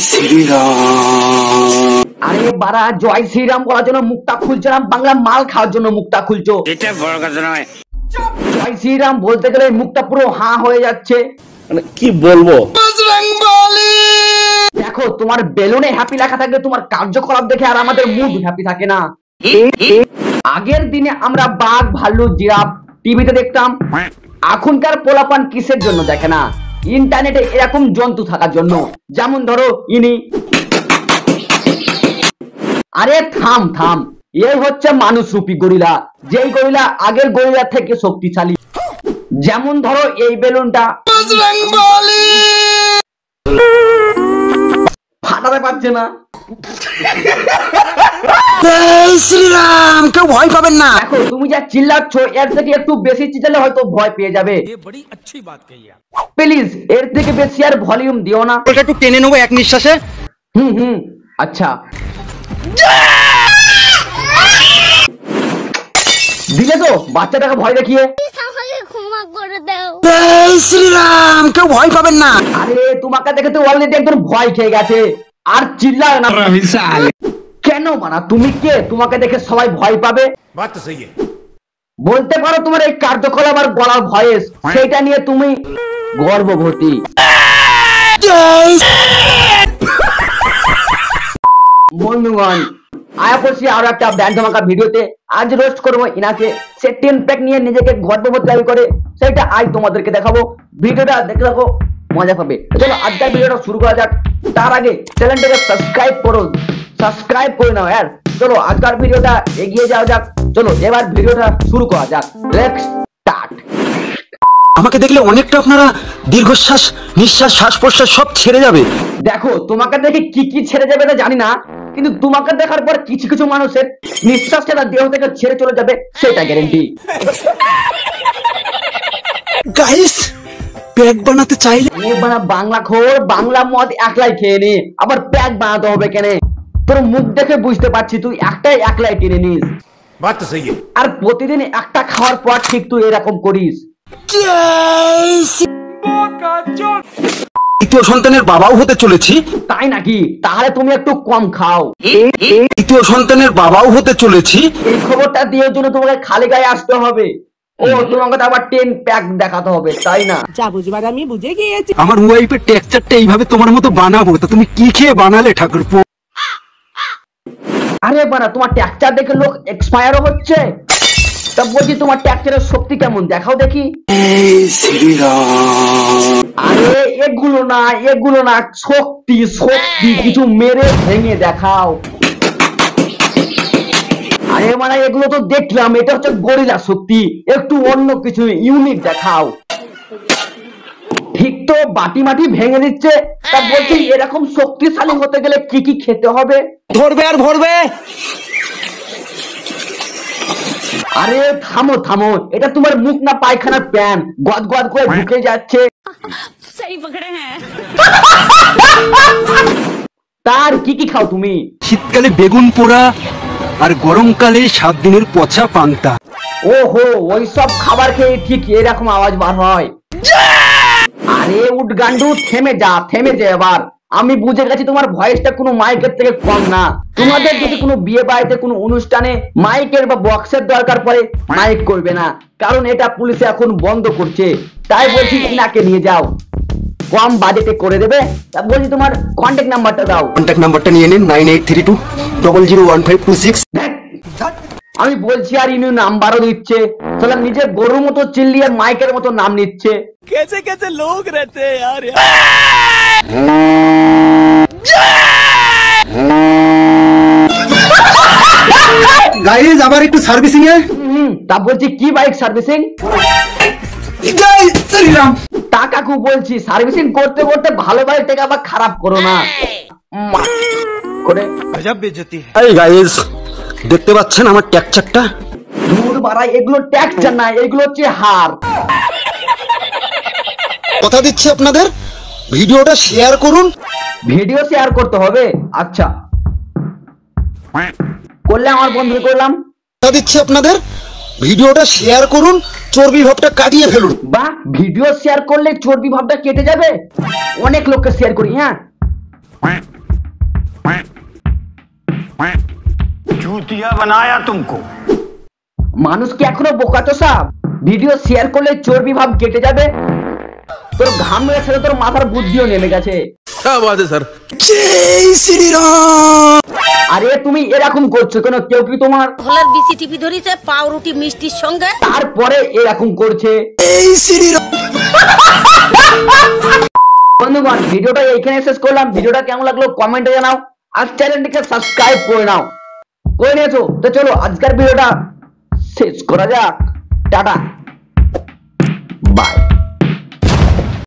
শ্রীরাম। আরে বাড়া, জয় শ্রীরাম বলার জন্য মুখটা খুলছো না, বাংলা মাল খাওয়ার জন্য মুখটা খুলছো। এটা বড় কথা নয়। জয় শ্রীরাম বলতে গেলে মুখটা পুরো হাঁ হয়ে যাচ্ছে। কি বলবো? দেখো, তোমার বেলুনে হ্যাপি লেখা থাকলে তোমার কার্যকলাপ দেখে আর আমাদের মুড হ্যাপি থাকে না। আগের দিনে আমরা বাঘ, ভাল্লুক, জিরাফ টিভিতে দেখতাম। এখনকার পোলাপান কিসের জন্য দেখে না? ইন্টারনেটে এরকম জন্তু থাকার জন্য। যেমন ধরো ইনি। আরে থাম থাম, এই হচ্ছে মানুষ রূপী গরিলা, যেই গরিলা আগের গরিলা থেকে শক্তিশালী। যেমন ধরো এই বেলুনটা ফাটাতে পারছে না। শ্রীরাম, কেউ ভয় পাবেন না। দেখো, তুমি যা চিল্লাচ্ছ এর থেকে একটু বেশি চিল্লালে হয়তো ভয় পেয়ে যাবে। প্লিজ এর থেকে বেশি আর ভলিউম দিও না। একটু টেনে নেবো এক নিঃশ্বাসে। হুম, আচ্ছা দিলে তো বাচ্চাটাকে ভয় দেখিয়ে। শ্রীরাম, কেউ ভয় পাবেন না। আরে তোমাকে দেখে তো অলরেডি একদম ভয় খেয়ে গেছে, আর চিল্লায় না কেন? মানা তুমি কে? তোমাকে দেখে সবাই ভয় পাবে। বলতে পারো তোমার এই কার্যকলাপ আর গলার ভয়েস, সেটা নিয়ে তুমি গর্ভবতী। বন্ধুগণ, আয়া পড়ছি আরো একটা ব্যান্ড ধামাকা ভিডিওতে। আজ রোস্ট করবো ইনাকে। সে 10 প্যাক নিয়ে নিজেকে গর্ভবতী দাবি করে, সেটা আজ তোমাদেরকে দেখাবো। ভিডিওটা দেখে রাখো, মজা পাবে। চলো আজকের ভিডিওটা শুরু করা যাক। তার আগে চ্যানেলটাকে সাবস্ক্রাইব করে নাও यार। চলো আজকের ভিডিওটা এগিয়ে যাওয়া যাক। চলো এবার ভিডিওটা শুরু করা যাক। Let's start. আমাকে দেখলে অনেকটা আপনারা দীর্ঘশ্বাস, নিঃশ্বাস, শ্বাস প্রশ্বাস সব ছেড়ে যাবে। দেখো, তোমাকে দেখে কি ছেড়ে যাবে না জানি না, কিন্তু তোমাকে দেখার পর কিছু কিছু মানুষের নিঃশ্বাসটা তার দেহ থেকে ছেড়ে চলে যাবে, সেটা গ্যারান্টি। গাইস, প্যাক বানাতে চাইলে বাংলা খোর, বাংলা মদ একলাই খেয়ে নে, আবার প্যাক বানাতে হবে কেন? তোর মুখ দেখে বুঝতে পারছি তুই একলাই কিনে নিস। আর প্রতিদিন একটা খাওয়ার পর ঠিক তুই এরকম করিস। দ্বিতীয় সন্তানের বাবাও হতে চলেছি। তাই নাকি? তাহলে তুমি একটু কম খাও। দ্বিতীয় সন্তানের বাবাও হতে চলেছি। এই খবরটা দিয়ে জন্য তোমাকে খালি গায়ে আসতে হবে। ও তোমাকে তো আবার 10 প্যাক দেখাতে হবে, তাই না? যা বুঝবার আমি বুঝে গিয়েছি। আমার ওয়াইফের টেক্সচারটা এইভাবে তোমার মতো বানাবো, তা তুমি কি খেয়ে বানালে ঠাকুরপো? আরে বানা, তোমার টেক্সচার দেখে লোক এক্সপায়ারও হচ্ছে। তা বলছি তোমার টেক্সচারের শক্তি কেমন দেখাও দেখি। আরে এগুলো না, শক্তি কিছু মেরে ভেঙে দেখাও। আরে মানে এগুলো তো দেখলাম, এটা হচ্ছে গরিলা শক্তি, একটু অন্য কিছু ইউনিক দেখাও। ঠিক তো বাটি মাটি ভেঙে দিচ্ছে। তা বলছি এরকম শক্তিশালী হতে গেলে কি খেতে হবে? ধরবে আর ভরবে। আরে থামো, এটা তোমার মুখ না পায়খানার প্যান, গদ করে ঢুকে যাচ্ছে। তার কি খাও তুমি? শীতকালে বেগুন পোড়া আর গরমকালে 7 দিনের পচা পান্তা। ওহো, ওই সব খাবার খেয়ে ঠিক এরকম আওয়াজ বার হয়। আরে উঠগান্ডু, থেমে যা এবার। আমি বুঝে গেছি তোমার ভয়েসটা কোনো মাইকের থেকে কম না। তোমাদের যদি কোনো বিয়ে বাড়িতে কোনো অনুষ্ঠানে মাইকের বা বক্সের দরকার পড়ে, মাইক করবে না, কারণ এটা পুলিশে এখন বন্ধ করছে। তাই বলছি ইনাকে নিয়ে যাও, কম বাজেটে করে দেবে। তা বলছি তোমার কন্ট্যাক্ট নাম্বারটা দাও। কন্ট্যাক্ট নাম্বারটা নিয়ে নিন, 9832001526। আমি বলছি আর ইনি নাম্বারও দিচ্ছে। তাহলে নিজে গরুর মতো চিল্লিয়ে মাইকের মতো নাম নিচ্ছে। कैसे लोग रहते हैं यार। গাইস, আবার একটু সার্ভিসিং এ। তা বলছি কি বাইক সার্ভিসিং? তা কাকু বলছি সার্ভিসিং করতে ভালো বাইকটাকে আবার খারাপ করো না করে। এই গাইস, দেখতে পাচ্ছেন আমার টেক্সচারটা? দূর বাড়াই, এগুলো টেক্সচার না, এগুলো হচ্ছে হার। কথা দিচ্ছি আপনাদের, ভিডিওটা শেয়ার করুন। ভিডিও শেয়ার করতে হবে? আচ্ছা করলে আমার বন্ধু করলাম। কথা দিচ্ছি আপনাদের, ভিডিওটা শেয়ার করুন, চর্বি ভাবটা কাটিয়ে ফেলুন। বা ভিডিও শেয়ার করলে চর্বি ভাবটা কেটে যাবে? অনেক লোককে শেয়ার করি। হ্যাঁ चूतिया बनाया तुमको। মানুষ কি এখনো বোকাতো সাপ? ভিডিও শেয়ার করলে চর্বি ভাব কেটে যাবে। তোর ঘামের সাথে তোর মাথার বুদ্ধিও নেমে গেছে। क्या बात है सर। আরে তুমি এরকম করছো কেন? কেউ কি তোমার হলের বিসি টিভি ধরিছে পাউরুটি মিষ্টির সঙ্গে তারপরে এরকম করছে? বন্ধুগণ, ভিডিওটা এইখানে শেষ করলাম। ভিডিওটা কেমন লাগলো কমেন্টে জানাও, আর চ্যানেলটিকে সাবস্ক্রাইব করে নাও। করে নিয়েছো তো চলো আজকের ভিডিওটা শেষ করা যাক। টাটা।